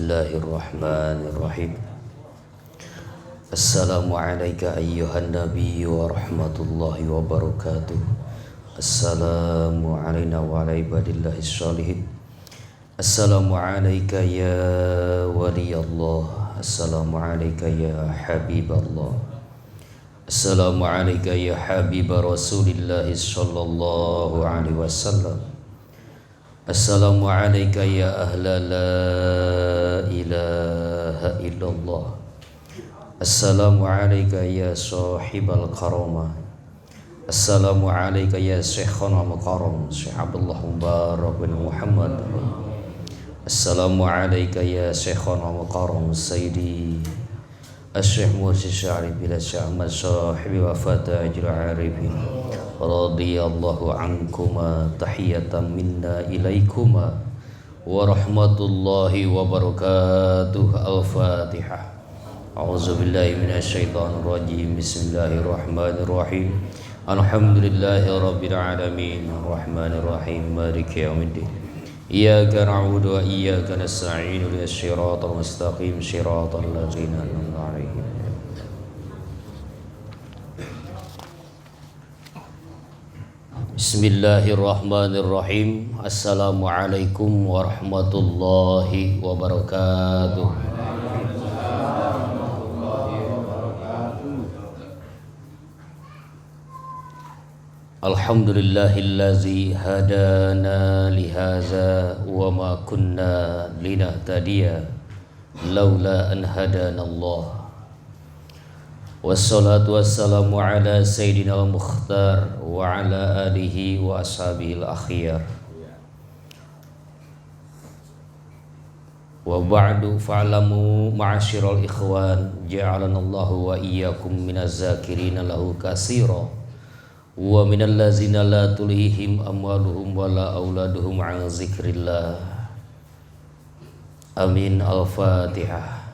Bismillahirrahmanirrahim. Assalamualaikum ayyuhan nabiy wa rahmatullahi wa barakatuh. Assalamu alayna wa ala ibadillahis shalihin. Assalamu alayka ya waliyallah. Assalamu alayka ya habiballah. Assalamu alayka ya habib Rasulillah sallallahu alaihi wasallam. Assalamu alayka ya ahla la ilaha illallah. Assalamu alayka ya sahibal karamah. Assalamu alayka ya syekhana mukarram Syekh Abdullah Mubarak bin Muhammad. Assalamu alayka ya syekhana mukarram Sayyidi Syekh Mursi Syarif bila Syekh Ahmad sahibi wafat ajil arifin radiyallahu ankuma tahiyatan minna ilaikuma wa rahmatullahi wa barakatuh. Al-Fatihah. A'udzu billahi minasyaitonir rajim. Bismillahirrahmanirrahim. Alhamdulillahi rabbil alamin. Arrahmanir rahim. Maliki yaumiddin. Iyyaka na'budu wa iyyaka nasta'in. Ihdinas siratal mustaqim. Siratal ladzina an'amta 'alaihim. Bismillahirrahmanirrahim. Assalamualaikum warahmatullahi wabarakatuh. Alhamdulillahillazi hadana lihaza wa ma kunna linahtadiya laula an hadana Allah. Wassalatu wassalamu ala sayyidina wa mukhtar wa ala alihi wa ashabihi al-akhyar. Wa ba'du fa'lamu ma'asyiral ikhwan ja'alanallahu wa iyyakum minaz zakirina lahu katsira wa minal ladzina la tulihim amwaluhum wala auladuhum an zikrillah. Amin. Al-Fatihah.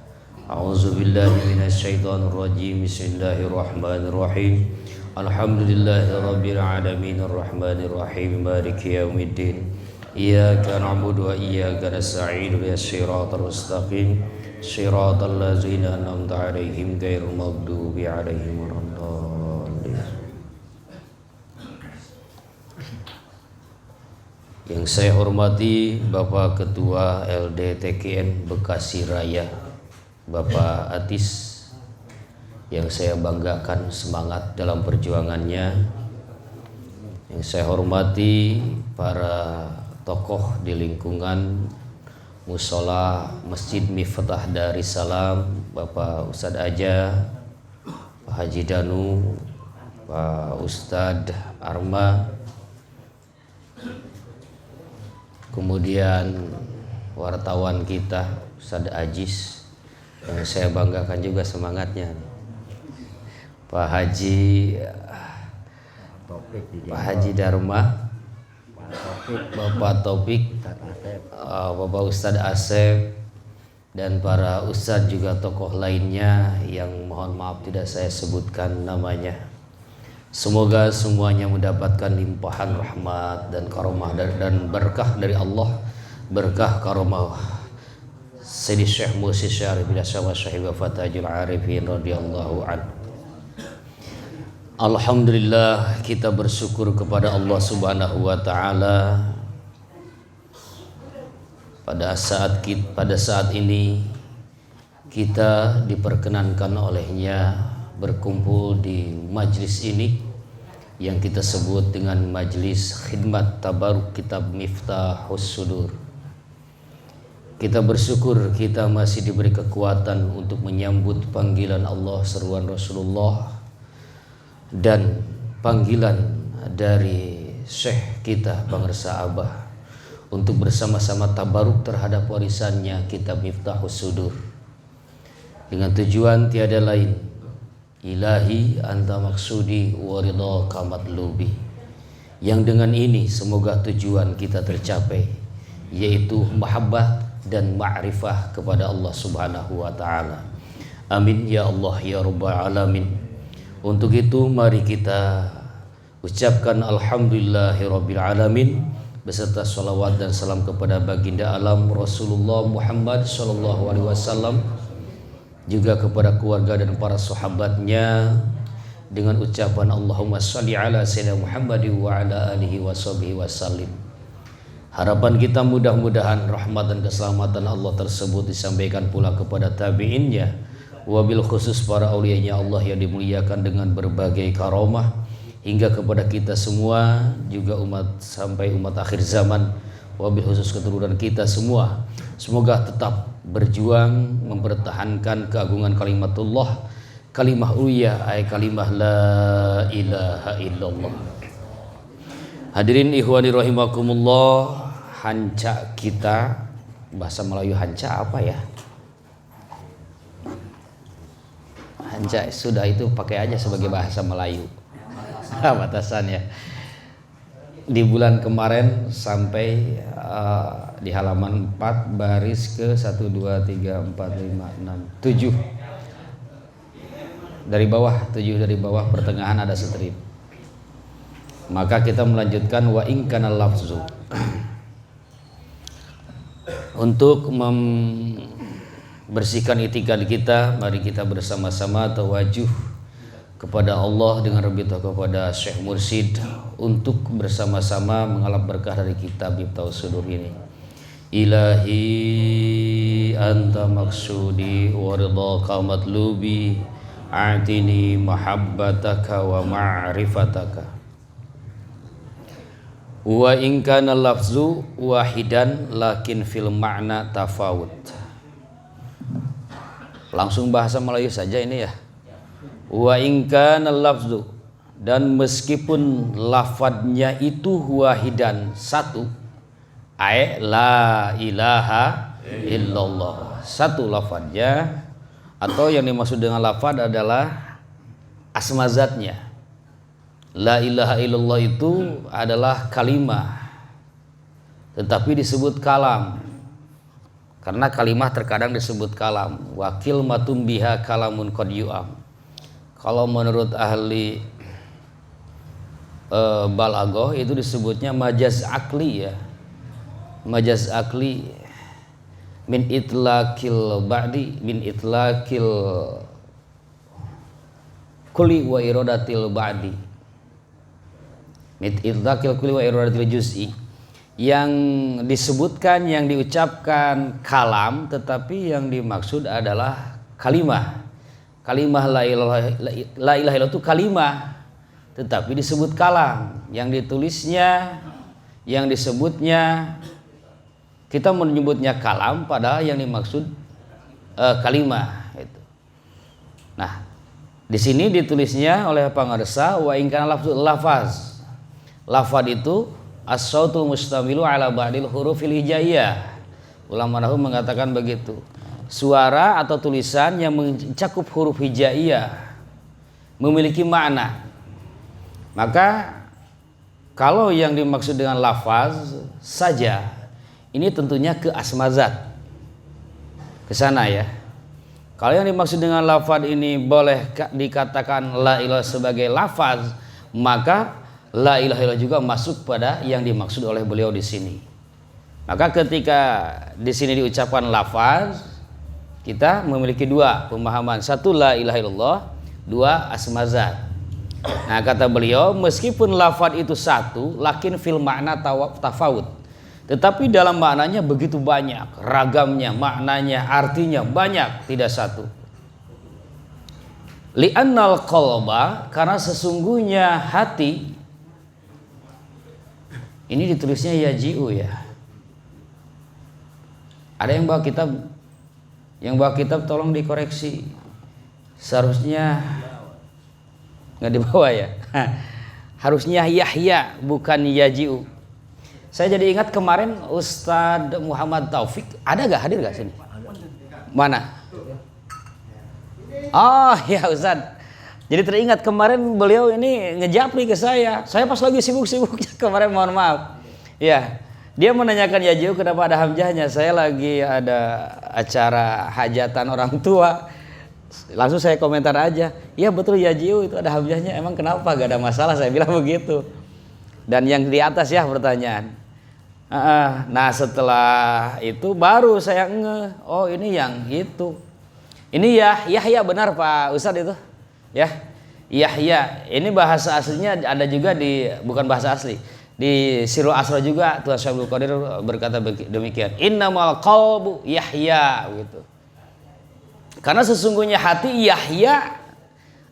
A'udzu billahi minasyaitonir rajim. Bismillahirrahmanirrahim. Alhamdulillahirabbil alamin arrahmanir rahim maliki yaumiddin. Iyyaka na'budu wa iyyaka nasta'in. Ihdinas siratal mustaqim. Siratal ladzina an'amta 'alaihim ghairil maghdubi 'alaihim waladdallin. Yang saya hormati Bapak Ketua LDTKN Bekasi Raya, Bapak Atis, yang saya banggakan semangat dalam perjuangannya. Yang saya hormati para tokoh di lingkungan Musola Masjid Miftah Darussalam, Bapak Ustadz Aja, Pak Haji Danu, Pak Ustadz Arma, kemudian wartawan kita Ustadz Ajis, yang saya banggakan juga semangatnya, Pak Haji Dharma, Bapak Taufik, Bapak Ustadz Asep, dan para ustadz juga tokoh lainnya yang mohon maaf tidak saya sebutkan namanya. Semoga semuanya mendapatkan limpahan rahmat dan karomah dan berkah dari Allah, berkah karomah Sayyidi Syekh Mursi Syarif bila Syahid wafat ajil arifin radhiyallahu anhu. Alhamdulillah, kita bersyukur kepada Allah Subhanahu wa taala pada saat ini kita diperkenankan olehnya berkumpul di majlis ini yang kita sebut dengan majlis khidmat tabaruk kitab Miftahus Sudur. Kita bersyukur kita masih diberi kekuatan untuk menyambut panggilan Allah, seruan Rasulullah, dan panggilan dari Syekh kita Bang Resa Abah untuk bersama-sama tabaruk terhadap warisannya kitab Miftahus Sudur, dengan tujuan tiada lain, ilahi anta maksudi wa ridhaka matlubi, yang dengan ini semoga tujuan kita tercapai, yaitu mahabbah dan ma'rifah kepada Allah Subhanahu wa taala. Amin ya Allah ya rabbal alamin. Untuk itu mari kita ucapkan alhamdulillahirabbil alamin beserta salawat dan salam kepada baginda alam Rasulullah Muhammad sallallahu alaihi wasallam, juga kepada keluarga dan para sahabatnya, dengan ucapan Allahumma shalli ala sayyidina Muhammad wa ala alihi washabihi wasallim. Harapan kita mudah-mudahan rahmat dan keselamatan Allah tersebut disampaikan pula kepada tabi'innya, wabil khusus para aulianya Allah yang dimuliakan dengan berbagai karamah, hingga kepada kita semua juga umat sampai umat akhir zaman, wabil khusus keturunan kita semua. Semoga tetap berjuang mempertahankan keagungan kalimatullah, kalimah uliyah, ay kalimah la ilaha illallah. Hadirin ikhwani rahimakumullah, hanca kita, bahasa Melayu hanca apa ya? Hanca sudah, itu pakai aja sebagai bahasa Melayu. Batasannya. Di bulan kemarin sampai di halaman 4 baris ke 1 2 3 4 5 6 7. Dari bawah pertengahan ada strip. Maka kita melanjutkan wa in kana lafzu. Untuk membersihkan itikad kita, mari kita bersama-sama tawajuh kepada Allah dengan rebita kepada Syekh Mursyid untuk bersama-sama mengalap berkah dari kitab Miftahus Sudur ini. Ilahi anta maksudi wa ridhaka matlubi, a'tini mahabbataka wa ma'rifataka. Wa in kana lafzu wahidan lakin fil ma'na tafawut. Langsung bahasa Melayu saja ini ya. Wa in kana lafzu, dan meskipun lafadznya itu wahidan, satu, ay la ilaha illallah, satu lafadznya, atau yang dimaksud dengan lafadz adalah asma zatnya. La ilaha illallah itu adalah kalimah, tetapi disebut kalam karena kalimah terkadang disebut kalam. Wakil matum biha kalamun qad yu'am. Kalau menurut ahli balaghah itu disebutnya majaz akli ya. Majaz akli min itlaqil ba'di, min itlaqil kulli wa iradatil ba'di. Itlaqil kulli wa iradatil juz'i, yang disebutkan, yang diucapkan kalam, tetapi yang dimaksud adalah kalimah. Kalimah la ilaha illallah itu kalimah, tetapi disebut kalam. Yang ditulisnya, yang disebutnya, kita menyebutnya kalam, padahal yang dimaksud kalimah itu. Nah, di sini ditulisnya oleh pengarsa wa in kana lafzu lafaz. Lafaz itu as-sautul mustamilu ala ba'dil hurufil hijaiyah. Ulama nahwu mengatakan begitu. Suara atau tulisan yang mencakup huruf hijaiyah memiliki makna. Maka kalau yang dimaksud dengan lafaz saja, ini tentunya ke asma zat. Ke sana ya. Kalau yang dimaksud dengan lafaz ini boleh dikatakan la ilaha sebagai lafaz, maka la ilaha illallah juga masuk pada yang dimaksud oleh beliau di sini. Maka ketika di sini diucapkan lafaz, kita memiliki dua pemahaman. Satu la ilaha illallah, dua asma zat. Nah, kata beliau, meskipun lafaz itu satu, lakin fil makna tafawut. Tetapi dalam maknanya begitu banyak, ragamnya, maknanya, artinya banyak, tidak satu. Li'annal qalba, karena sesungguhnya hati, ini ditulisnya yaji'u ya. Ada yang bawa kitab, tolong dikoreksi. Seharusnya nggak dibawa ya. Harusnya Yahya bukan yaji'u. Saya jadi ingat kemarin Ustadz Muhammad Taufik, ada gak hadir gak sini? Mana? Oh ya Ustadz. Jadi teringat kemarin beliau ini ngejapri ke saya. Saya pas lagi sibuk-sibuknya kemarin, mohon maaf. Ya, dia menanyakan yaji'u kenapa ada hamzahnya. Saya lagi ada acara hajatan orang tua. Langsung saya komentar aja. Ya betul yaji'u itu ada hamzahnya. Emang kenapa? Gak ada masalah, saya bilang begitu. Dan yang di atas ya pertanyaan. Nah setelah itu baru saya ngeh, oh ini yang itu. Ini Yahya benar Pak Ustadz itu. Ya, Yahya. Ini bahasa aslinya ada juga bukan bahasa asli. Di Sirul Asra juga Tuan Syaikhul Qadir berkata demikian. Innamal qalbu Yahya gitu. Karena sesungguhnya hati Yahya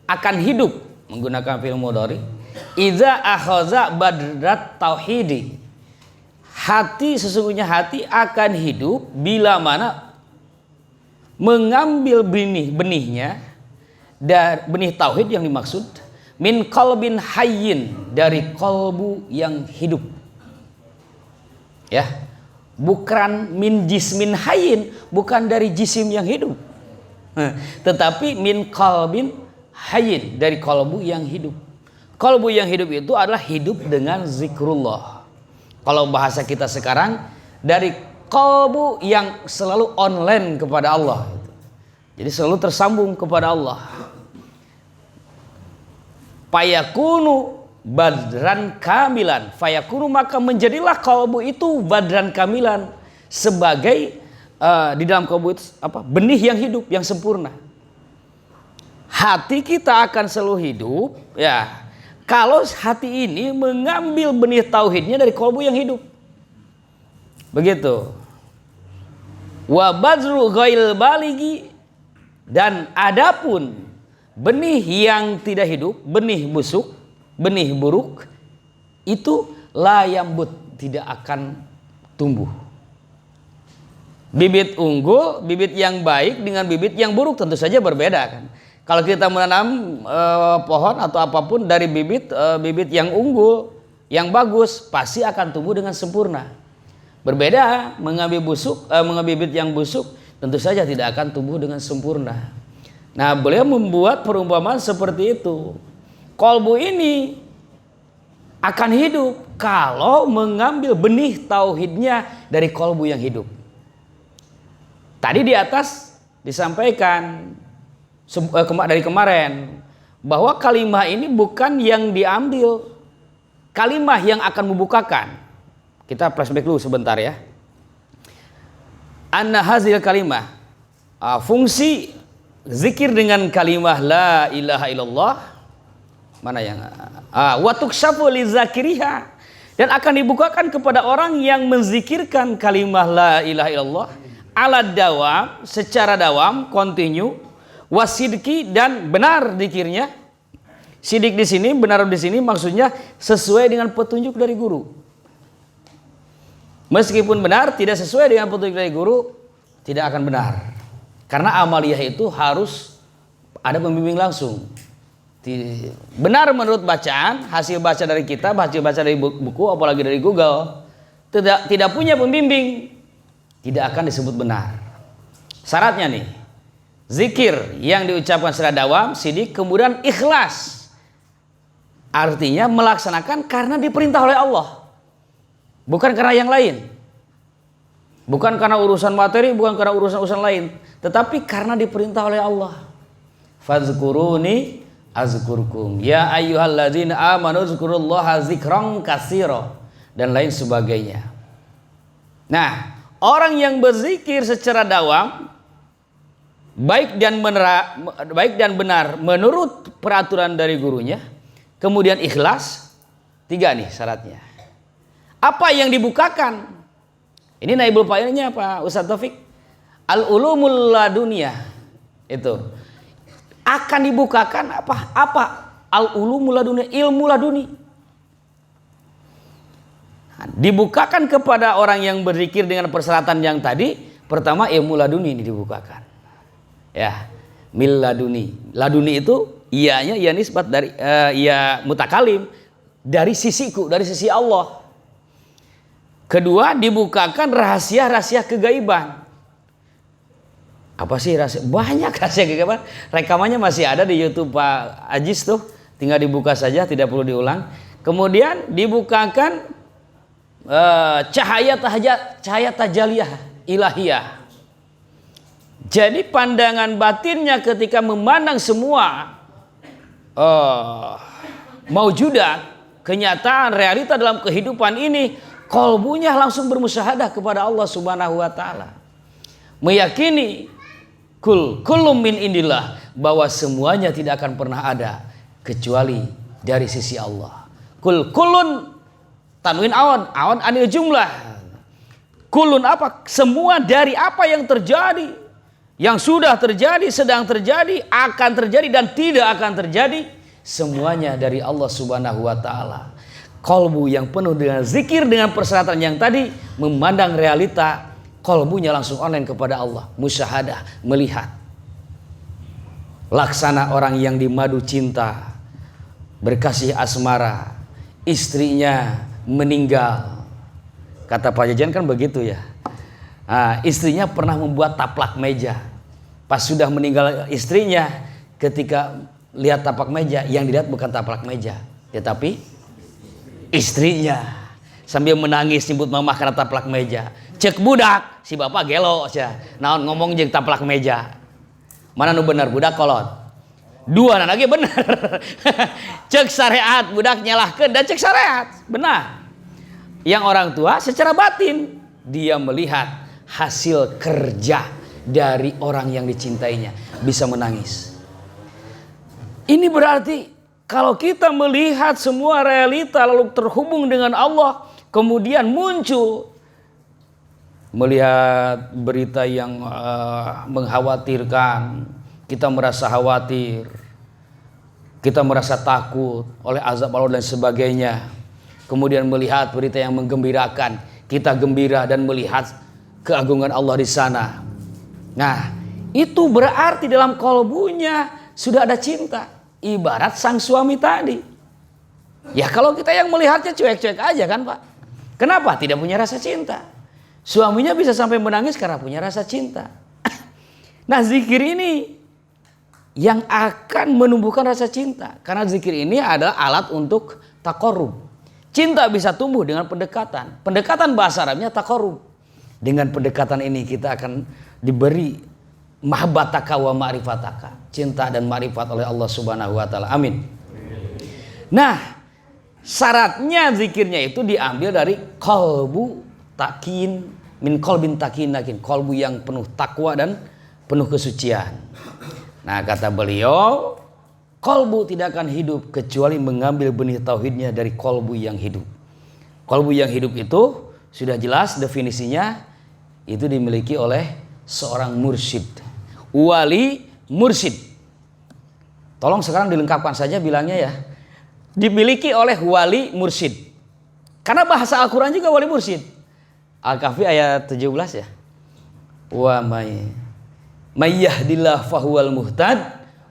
akan hidup menggunakan fi'il mudhari. Idza akhaza badrat tauhidi. Sesungguhnya hati akan hidup bila mana mengambil benihnya dari benih tauhid yang dimaksud min qalbin hayyin, dari kolbu yang hidup. Ya. Bukan min jismin hayyin, bukan dari jisim yang hidup. Tetapi min qalbin hayyin, dari kolbu yang hidup. Kolbu yang hidup itu adalah hidup dengan zikrullah. Kalau bahasa kita sekarang, dari kolbu yang selalu online kepada Allah. Jadi selalu tersambung kepada Allah. Fayakunu badran kamilan. Fayakunu, maka menjadilah kolbu itu badran kamilan. Sebagai di dalam kolbu itu benih yang hidup, yang sempurna. Hati kita akan selalu hidup, ya. Kalau hati ini mengambil benih tauhidnya dari kolbu yang hidup. Begitu. Wa badru ghail baligi, dan adapun benih yang tidak hidup, benih busuk, benih buruk, itu la yambut, tidak akan tumbuh. Bibit unggul, bibit yang baik dengan bibit yang buruk tentu saja berbeda kan. Kalau kita menanam pohon atau apapun dari bibit yang unggul, yang bagus, pasti akan tumbuh dengan sempurna. Berbeda mengambil bibit yang busuk, tentu saja tidak akan tumbuh dengan sempurna. Nah, beliau membuat perumpamaan seperti itu. Kolbu ini akan hidup kalau mengambil benih tauhidnya dari kolbu yang hidup. Tadi di atas disampaikan dari kemarin bahwa kalimah ini bukan yang diambil, kalimah yang akan membukakan. Kita flashback dulu sebentar ya. Anna hazil kalimah, fungsi zikir dengan kalimah la ilaha illallah, mana yang wa tukshafu lizakiriha, dan akan dibukakan kepada orang yang menzikirkan kalimah la ilaha illallah ala dawam, secara dawam, continue. Wasidki, dan benar zikirnya. Sidik di sini, benar di sini maksudnya sesuai dengan petunjuk dari guru. Meskipun benar tidak sesuai dengan petunjuk dari guru, tidak akan benar. Karena amaliyah itu harus ada pembimbing langsung. Benar menurut bacaan, hasil baca dari kitab, hasil baca dari buku, apalagi dari Google, tidak punya pembimbing, tidak akan disebut benar. Syaratnya nih, zikir yang diucapkan secara dawam, sidik, kemudian ikhlas. Artinya melaksanakan karena diperintah oleh Allah. Bukan karena yang lain. Bukan karena urusan materi, bukan karena urusan lain. Tetapi karena diperintah oleh Allah. Fazkuruni azkurkum. Ya ayyuhalladzina amanu zkurullaha zikran katsira. Dan lain sebagainya. Nah, orang yang berzikir secara dawam, baik dan benar menurut peraturan dari gurunya, kemudian ikhlas, 3 nih syaratnya. Apa yang dibukakan? Ini naibul fa'ilnya apa Ustaz Taufik? Al-ulumul laduniyah. Itu akan dibukakan apa? Al-ulumul laduniyah, ilmu laduni. Dibukakan kepada orang yang berzikir dengan persyaratan yang tadi. Pertama, ilmu laduni ini dibukakan. Ya, mil laduni. Laduni itu ianya ya nisbat dari ya mutakalim, dari sisiku, dari sisi Allah. Kedua, dibukakan rahasia-rahasia kegaiban. Apa sih rahasia? Banyak rahasia kegaiban. Rekamannya masih ada di YouTube Pak Ajis tuh. Tinggal dibuka saja, tidak perlu diulang. Kemudian dibukakan cahaya tajaliyah ilahiyah. Jadi pandangan batinnya ketika memandang semua maujudat, kenyataan, realita dalam kehidupan ini, Kolbunya langsung bermusyahadah kepada Allah Subhanahu wa taala. Meyakini kullum min indillah, bahwa semuanya tidak akan pernah ada kecuali dari sisi Allah. Kullun tanwin awan anil jumlah. Kullun apa? Semua dari apa yang terjadi, yang sudah terjadi, sedang terjadi, akan terjadi dan tidak akan terjadi, semuanya dari Allah Subhanahu wa taala. Kolbu yang penuh dengan zikir dengan persyaratan yang tadi, memandang realita, kolbunya langsung online kepada Allah, musyahadah, melihat. Laksana orang yang dimadu cinta, berkasih asmara, istrinya meninggal. Kata Pak Jajan kan begitu ya. Nah, istrinya pernah membuat taplak meja. Pas sudah meninggal istrinya, ketika lihat taplak meja, yang dilihat bukan taplak meja, tetapi istrinya. Sambil menangis nyebut mamah karena taplak meja. Cek budak, si bapak gelo sia. Naon ngomong jeung taplak meja. Mana nu bener, budak kolot. Dua lagi bener. Cek syariat, budak nyalahkeun dan cek syariat. Benar. Yang orang tua secara batin dia melihat hasil kerja dari orang yang dicintainya, bisa menangis. Ini berarti kalau kita melihat semua realita lalu terhubung dengan Allah, kemudian muncul melihat berita yang mengkhawatirkan, kita merasa khawatir, kita merasa takut oleh azab Allah dan sebagainya. Kemudian melihat berita yang menggembirakan, kita gembira dan melihat keagungan Allah di sana. Nah, itu berarti dalam kolbunya sudah ada cinta. Ibarat sang suami tadi. Ya kalau kita yang melihatnya cuek-cuek aja kan Pak. Kenapa? Tidak punya rasa cinta. Suaminya bisa sampai menangis karena punya rasa cinta. Nah zikir ini yang akan menumbuhkan rasa cinta. Karena zikir ini adalah alat untuk taqarrub. Cinta bisa tumbuh dengan pendekatan. Pendekatan bahasa Arabnya taqarrub. Dengan pendekatan ini kita akan diberi mahabbataka wa ma'rifataka, cinta dan ma'rifat oleh Allah Subhanahu wa taala. Amin. Nah, syaratnya zikirnya itu diambil dari qalbu takin min qalbin takinakin, qalbu yang penuh takwa dan penuh kesucian. Nah, kata beliau, qalbu tidak akan hidup kecuali mengambil benih tauhidnya dari qalbu yang hidup. Qalbu yang hidup itu sudah jelas definisinya, itu dimiliki oleh seorang mursyid. Wali mursyid. Tolong sekarang dilengkapkan saja bilangnya ya. Dimiliki oleh wali mursyid. Karena bahasa Al-Quran juga wali mursyid. Al-Kahfi ayat 17 ya. Wa may yahdillah fahuwal muhtad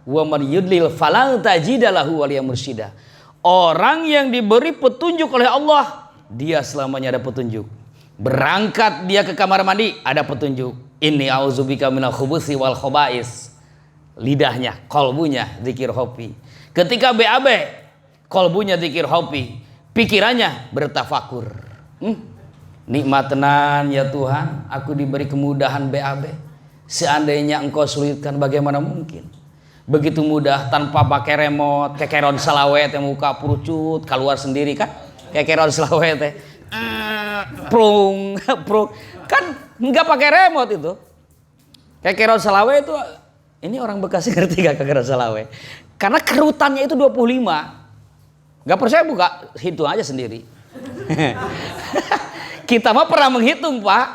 wa man yudlil falan tajida lahu waliya mursyida. Orang yang diberi petunjuk oleh Allah, dia selamanya ada petunjuk. Berangkat dia ke kamar mandi, ada petunjuk. Inni a'udzubika minal khubuthi wal khobais. Lidahnya, kolbunya zikir hobi. Ketika BAB, kolbunya zikir hobi. Pikirannya bertafakur. Nikmat tenan ya Tuhan, aku diberi kemudahan BAB. Seandainya engkau sulitkan bagaimana mungkin. Begitu mudah tanpa pakai remote, kekeron salawet yang muka purucut, keluar sendiri kan. Kekeron salawet teh. Prung. Kan nggak pakai remote itu. Kekeron salawe itu, ini orang Bekasi ngerti gak kekeron salawe? Karena kerutannya itu 25. Gak percaya buka, hitung aja sendiri. Kita mah pernah menghitung Pak.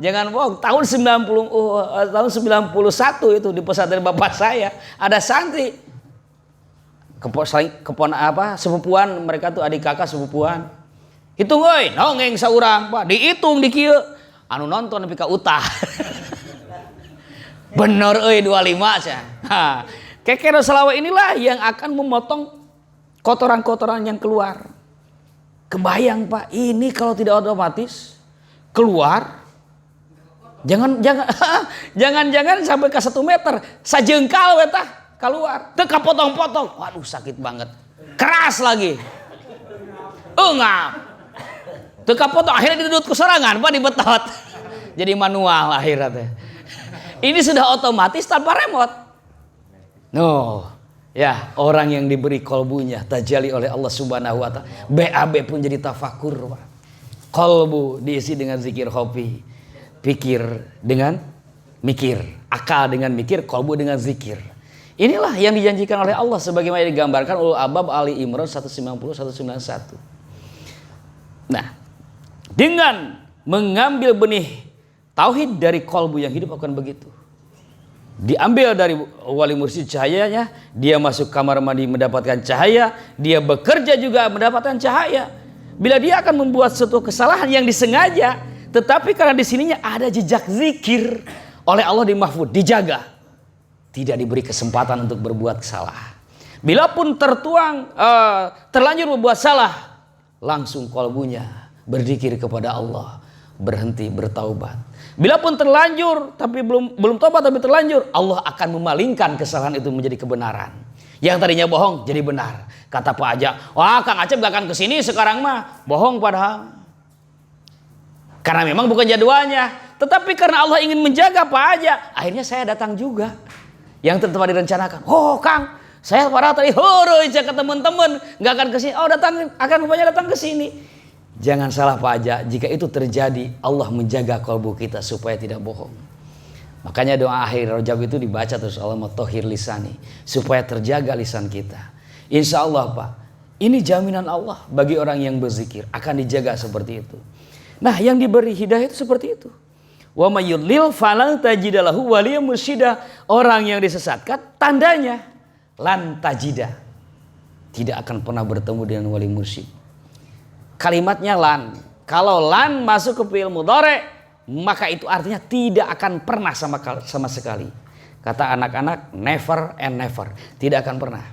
Jangan bohong, tahun 91 itu di pesantren bapak saya ada santri sepupuan mereka tuh adik kakak sepupuan. Hitung euy, nongeng saurang Pak, dihitung di kieu. Anu nonton nepi ka utah. Bener euy 25 sia. Kekeron salawe inilah yang akan memotong kotoran-kotoran yang keluar. Kebayang Pak, ini kalau tidak otomatis keluar. Jangan sampai ke 1 meter, sajengkal we tah keluar. Teu kapotong-potong. Waduh sakit banget. Keras lagi. Ngap. Teu kapotong akhirnya didudut ku sorangan Pak dibetot. Jadi manual akhirnya teh. Ini sudah otomatis tanpa remote. Ya, orang yang diberi kolbunya tajalli oleh Allah Subhanahu wa taala. BAB pun jadi tafakur, Pak. Kolbu diisi dengan zikir hobi, pikir dengan mikir, akal dengan mikir, kolbu dengan zikir. Inilah yang dijanjikan oleh Allah sebagaimana digambarkan Ulul Albab Ali Imran 190-191. Nah, dengan mengambil benih tauhid dari kolbu yang hidup akan begitu. Diambil dari wali mursyid cahayanya, dia masuk kamar mandi mendapatkan cahaya, dia bekerja juga mendapatkan cahaya. Bila dia akan membuat suatu kesalahan yang disengaja, tetapi karena di sininya ada jejak zikir oleh Allah di mahfud, dijaga, tidak diberi kesempatan untuk berbuat salah. Bila pun terlanjur membuat salah, langsung kolbunya berzikir kepada Allah, berhenti bertaubat. Bila pun terlanjur tapi belum taubat tapi terlanjur, Allah akan memalingkan kesalahan itu menjadi kebenaran. Yang tadinya bohong jadi benar. Kata Pak Aja, wah Kang Acep gak akan kesini sekarang mah. Bohong padahal. Karena memang bukan jadwalnya. Tetapi karena Allah ingin menjaga Pak Aja, akhirnya saya datang juga. Yang telah direncanakan. Oh Kang, saya padahal tadi ke teman-teman gak akan kesini. Oh akan rupanya datang kesini. Jangan salah Pak Aja, jika itu terjadi Allah menjaga kalbu kita supaya tidak bohong. Makanya doa akhir Rajab itu dibaca terus, Allahumma tahhir lisani, supaya terjaga lisan kita. Insya Allah Pak, ini jaminan Allah bagi orang yang berzikir akan dijaga seperti itu. Nah, yang diberi hidayah itu seperti itu. Wa may yudlil falan tajida lahu waliyyan mursyida. Orang yang disesatkan tandanya lan tajida, tidak akan pernah bertemu dengan wali mursyid. Kalimatnya lan. Kalau lan masuk ke fi'il mudhari', maka itu artinya tidak akan pernah sama sekali. Kata anak-anak, never and never, tidak akan pernah.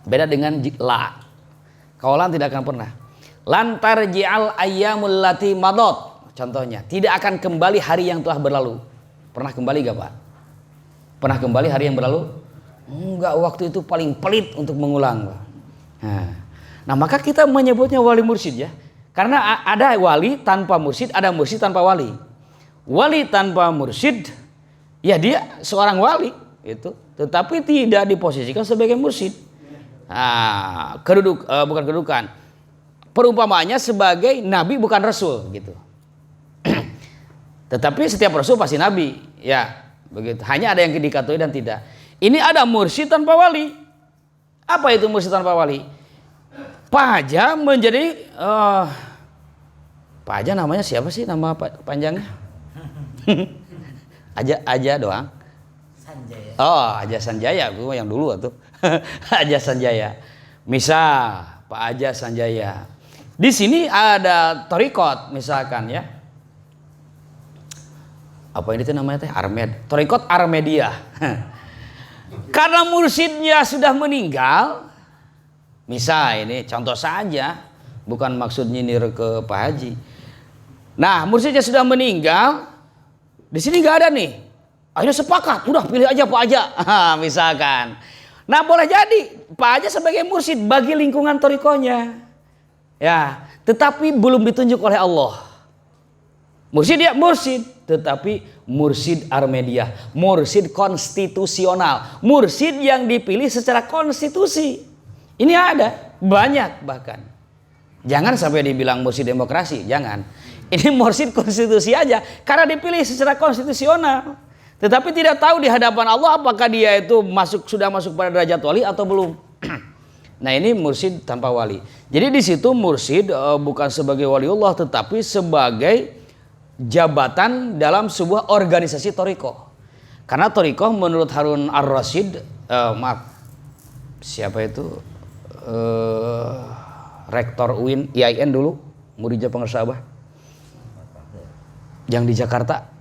Beda dengan la. Kalau lan tidak akan pernah. Lan tarji'al ayyamul lati madot. Contohnya, tidak akan kembali hari yang telah berlalu. Pernah kembali gak Pak? Pernah kembali hari yang berlalu? Enggak, waktu itu paling pelit untuk mengulang Pak. Nah maka kita menyebutnya wali mursyid ya. Karena ada wali tanpa mursyid, ada mursyid tanpa wali. Wali tanpa mursyid, ya dia seorang wali itu, tetapi tidak diposisikan sebagai mursyid. Bukan kedudukan. Perumpamaannya sebagai nabi bukan rasul gitu. Tetapi setiap rasul pasti nabi, ya begitu. Hanya ada yang dikatakan dan tidak. Ini ada mursyid tanpa wali. Apa itu mursyid tanpa wali? Pak Haja menjadi Pak Haja namanya siapa sih nama panjangnya? Aja doang. Sanjaya. Oh, Aja Sanjaya, gue yang dulu tuh. Aja Sanjaya. Misal Pak Aja Sanjaya. Di sini ada torikot misalkan ya. Apa ini tuh namanya teh? Torikot Armedia. Karena mursyidnya sudah meninggal. Misal ini contoh saja, bukan maksud nyindir ke Pak Haji. Nah, mursyidnya sudah meninggal, di sini nggak ada nih. Akhirnya sepakat, udah pilih aja Pak Aja, misalkan. Nah, boleh jadi Pak Aja sebagai mursyid bagi lingkungan torikonya, ya. Tetapi belum ditunjuk oleh Allah. Mursyid ya mursyid, tetapi mursyid Armedia, mursyid konstitusional, mursyid yang dipilih secara konstitusi. Ini ada, banyak bahkan. Jangan sampai dibilang mursyid demokrasi, jangan. Ini mursyid konstitusi aja, karena dipilih secara konstitusional. Tetapi tidak tahu di hadapan Allah apakah dia itu sudah masuk pada derajat wali atau belum. Nah ini mursyid tanpa wali. Jadi di situ mursyid bukan sebagai waliullah, tetapi sebagai jabatan dalam sebuah organisasi torikoh. Karena torikoh menurut Harun Ar-Rasyid, siapa itu? Rektor UIN IAIN dulu, muridnya Pengersabah. Yang di Jakarta.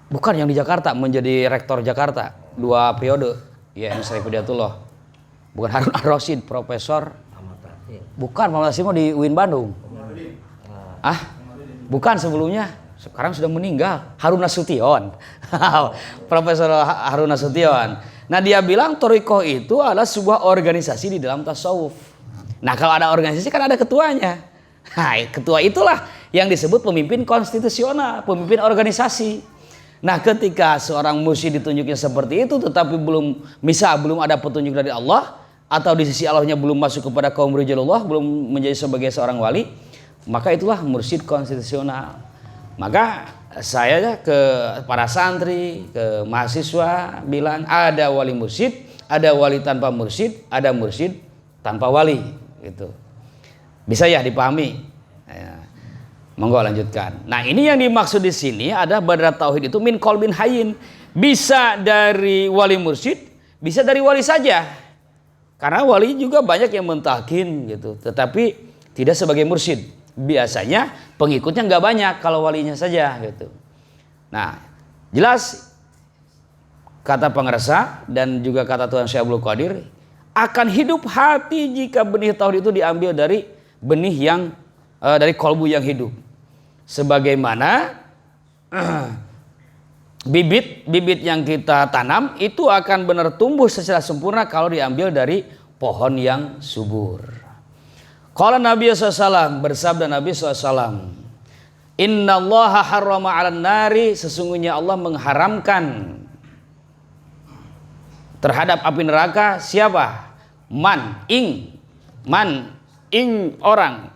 Bukan yang di Jakarta, menjadi rektor Jakarta 2 periode. IAIN Syarif Hidayatullah. Bukan Harun Ar-Rasyid, profesor. Bukan, Muhammad Nasir di UIN Bandung. Bukan sebelumnya. Sekarang sudah meninggal. Harun Nasution. Profesor Harun Nasution. Nah dia bilang torikoh itu adalah sebuah organisasi di dalam tasawuf. Nah kalau ada organisasi kan ada ketuanya. Nah ketua itulah yang disebut pemimpin konstitusional, pemimpin organisasi. Nah ketika seorang mursyid ditunjuknya seperti itu, tetapi belum ada petunjuk dari Allah, atau di sisi Allahnya belum masuk kepada kaum rijalullah, belum menjadi sebagai seorang wali, maka itulah mursyid konstitusional. Maka saya ke para santri, ke mahasiswa bilang ada wali mursyid, ada wali tanpa mursyid, ada mursyid tanpa wali. Gitu. Bisa ya dipahami? Ya. Monggo lanjutkan. Nah ini yang dimaksud di sini ada badrat tauhid itu min qalbin hayyin. Bisa dari wali mursyid, bisa dari wali saja. Karena wali juga banyak yang mentalkin gitu, tetapi tidak sebagai mursyid. Biasanya pengikutnya nggak banyak kalau walinya saja gitu. Nah jelas kata pengerasa dan juga kata Tuhan Syekh Abdul Qadir, akan hidup hati jika benih tauhid itu diambil dari benih yang dari kolbu yang hidup. Sebagaimana bibit yang kita tanam itu akan benar tumbuh secara sempurna kalau diambil dari pohon yang subur. Qala Nabi SAW, bersabda Nabi SAW, Innallaha harrama 'alan nari, sesungguhnya Allah mengharamkan terhadap api neraka siapa? Man ing orang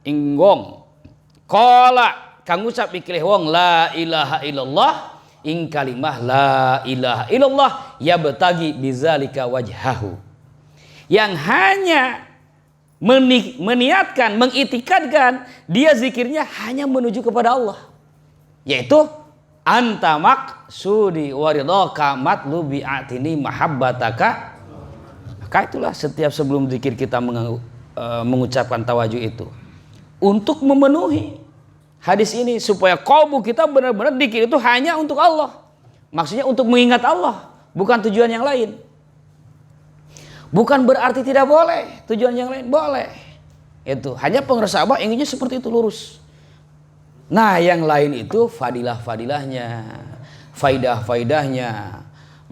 ing wong. Qala kang ngucap ikilih wong la ilaha illallah ing kalimah la ilaha illallah ya betagi bizalika wajhahu, yang hanya meniatkan, mengitikadkan dia zikirnya hanya menuju kepada Allah, yaitu anta maksudi waridaka matlubi atini mahabbataka. Maka itulah setiap sebelum zikir kita mengucapkan tawajuh itu untuk memenuhi hadis ini, supaya qalbu kita benar-benar zikir itu hanya untuk Allah. Maksudnya untuk mengingat Allah, bukan tujuan yang lain. Bukan berarti tidak boleh tujuan yang lain, boleh. Itu hanya pengerasa Abah inginnya seperti itu, lurus. Nah yang lain itu fadilah-fadilahnya, faidah-faidahnya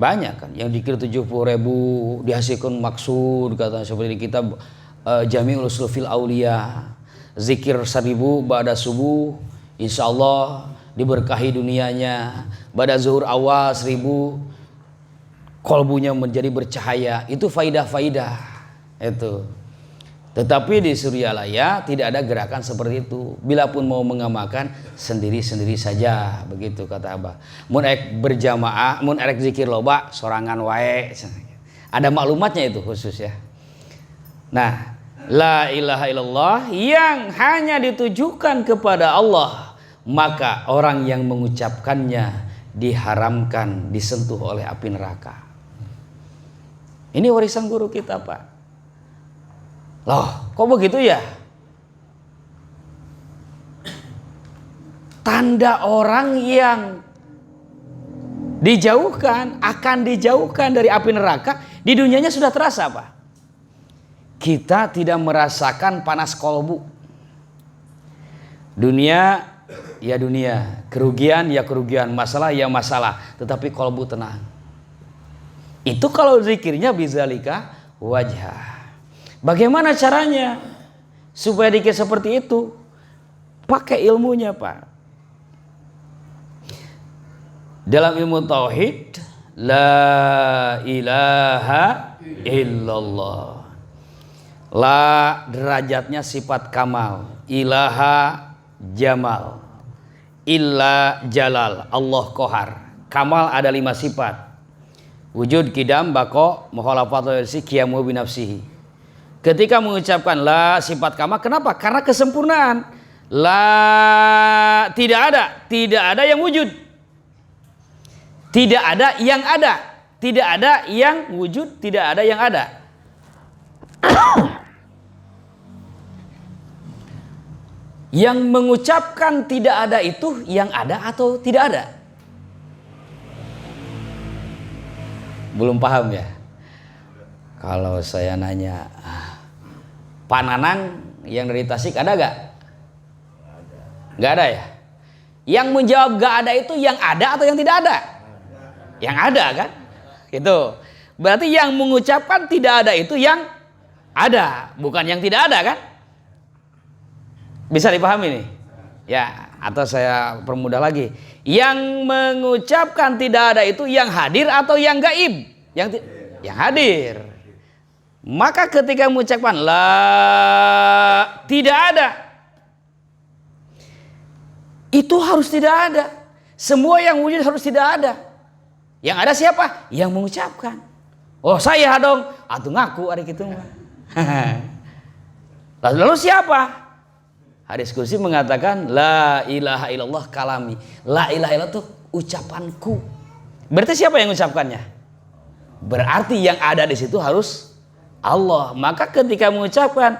banyak kan. Yang dikir 70.000 dihasilkan maksud, kata seperti di kitab Jami'ul Usul fil Aulia. Zikir 1000 ba'da subuh, insya Allah diberkahi dunianya. Ba'da zuhur awal 1000, kolbunya menjadi bercahaya. Itu faidah-faidah itu. Tetapi di Suryalaya tidak ada gerakan seperti itu. Bila pun mau mengamalkan sendiri-sendiri saja, begitu kata Abah. Mun ek berjamaah, mun erek zikir loba sorangan wae. Ada maklumatnya itu khusus ya. Nah, la ilaha illallah yang hanya ditujukan kepada Allah, maka orang yang mengucapkannya diharamkan disentuh oleh api neraka. Ini warisan guru kita, Pak. Loh, kok begitu ya? Tanda orang yang dijauhkan, akan dijauhkan dari api neraka, di dunianya sudah terasa, Pak. Kita tidak merasakan panas kolbu. Dunia, ya dunia. Kerugian, ya kerugian. Masalah, ya masalah. Tetapi kolbu tenang. Itu kalau zikirnya bizalika wajah. Bagaimana caranya supaya dikir seperti itu? Pakai ilmunya, Pak. Dalam ilmu tauhid, la ilaha illallah. La derajatnya sifat kamal, ilaha jamal, illa jalal, Allah kohar. Kamal ada 5 sifat. Wujud, kidam, bako, mukhalafat, qiyamu binafsihi. Ketika mengucapkan la sifat kamal, kenapa? Karena kesempurnaan. La tidak ada yang wujud. Tidak ada yang ada. Tidak ada yang wujud, tidak ada yang ada. Yang mengucapkan tidak ada itu yang ada atau tidak ada? Belum paham ya? Kalau saya nanya, Pak Nanang yang dari Tasik ada gak? Gak ada ya? Yang menjawab gak ada itu yang ada atau yang tidak ada? Yang ada kan? Gitu. Berarti yang mengucapkan tidak ada itu yang ada, bukan yang tidak ada kan? Bisa dipahami nih? Ya, atau saya permudah lagi. Yang mengucapkan tidak ada itu yang hadir atau yang gaib? Yang hadir. Maka ketika mengucapkan la tidak ada, itu harus tidak ada. Semua yang wujud harus tidak ada. Yang ada siapa? Yang mengucapkan. Oh saya dong, atuh ngaku hari gitu mah. Lalu siapa? Hadis kursi mengatakan la ilaha illallah kalami. La ilaha illallah itu ucapanku. Berarti siapa yang mengucapkannya? Berarti yang ada di situ harus Allah. Maka ketika mengucapkan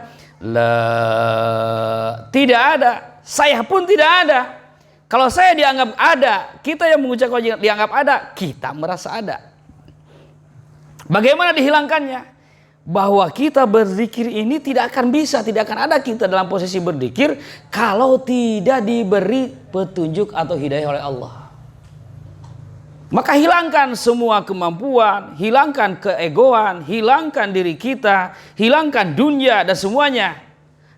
tidak ada, saya pun tidak ada. Kalau saya dianggap ada, kita yang mengucapkan dianggap ada, kita merasa ada. Bagaimana dihilangkannya? Bahwa kita berzikir ini tidak akan bisa, tidak akan ada kita dalam posisi berzikir kalau tidak diberi petunjuk atau hidayah oleh Allah. Maka hilangkan semua kemampuan, hilangkan keegoan, hilangkan diri kita, hilangkan dunia dan semuanya.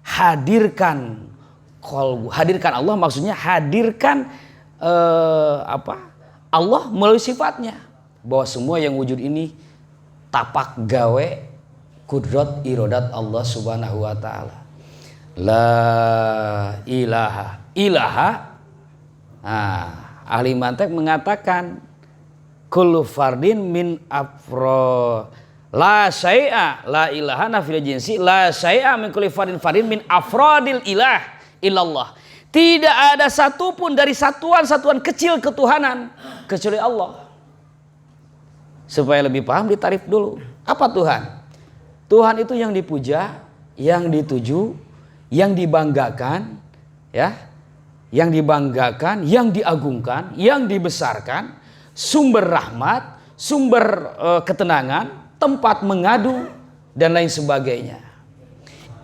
Hadirkan qalbu, hadirkan Allah, maksudnya hadirkan Allah melalui sifatnya. Bahwa semua yang wujud ini tapak gawe kudrat irodat Allah subhanahu wa ta'ala. La ilaha ilaha. Ahli mantek mengatakan kullu fardin min afro la syai'a la ilaha nafil jinsi la syai'a min kulli fardin min afrodil ilah illallah. Tidak ada satupun dari satuan-satuan kecil ketuhanan kecuali Allah. Supaya lebih paham ditarif dulu. Apa Tuhan? Tuhan itu yang dipuja, yang dituju, yang dibanggakan, ya, yang dibanggakan, yang diagungkan, yang dibesarkan, sumber rahmat, sumber ketenangan, tempat mengadu dan lain sebagainya.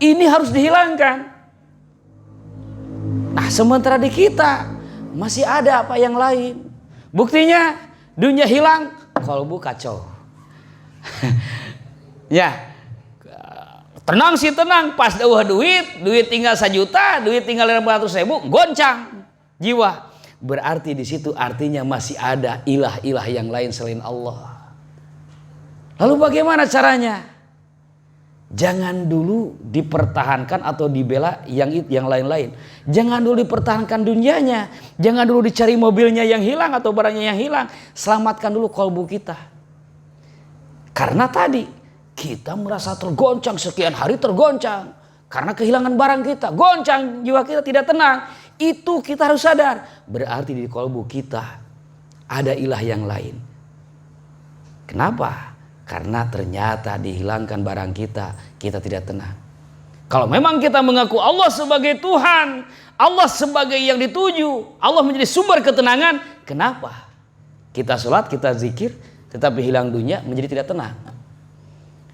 Ini harus dihilangkan. Nah, sementara di kita masih ada apa yang lain. Buktinya dunia hilang, kalbu kacau. Ya. Tenang sih tenang, pas duit tinggal 1 juta, duit tinggal 500.000, goncang jiwa. Berarti di situ artinya masih ada ilah-ilah yang lain selain Allah. Lalu bagaimana caranya? Jangan dulu dipertahankan atau dibela yang lain-lain. Jangan dulu dipertahankan dunianya. Jangan dulu dicari mobilnya yang hilang atau barangnya yang hilang. Selamatkan dulu kalbu kita. Karena tadi kita merasa tergoncang, sekian hari tergoncang. Karena kehilangan barang kita. Goncang, jiwa kita tidak tenang. Itu kita harus sadar. Berarti di kalbu kita ada ilah yang lain. Kenapa? Karena ternyata dihilangkan barang kita, kita tidak tenang. Kalau memang kita mengaku Allah sebagai Tuhan, Allah sebagai yang dituju, Allah menjadi sumber ketenangan, kenapa? Kita sholat, kita zikir, tetapi hilang dunia menjadi tidak tenang.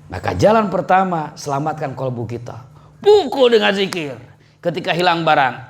Maka jalan pertama, selamatkan kalbu kita. Pukul dengan zikir. Ketika hilang barang,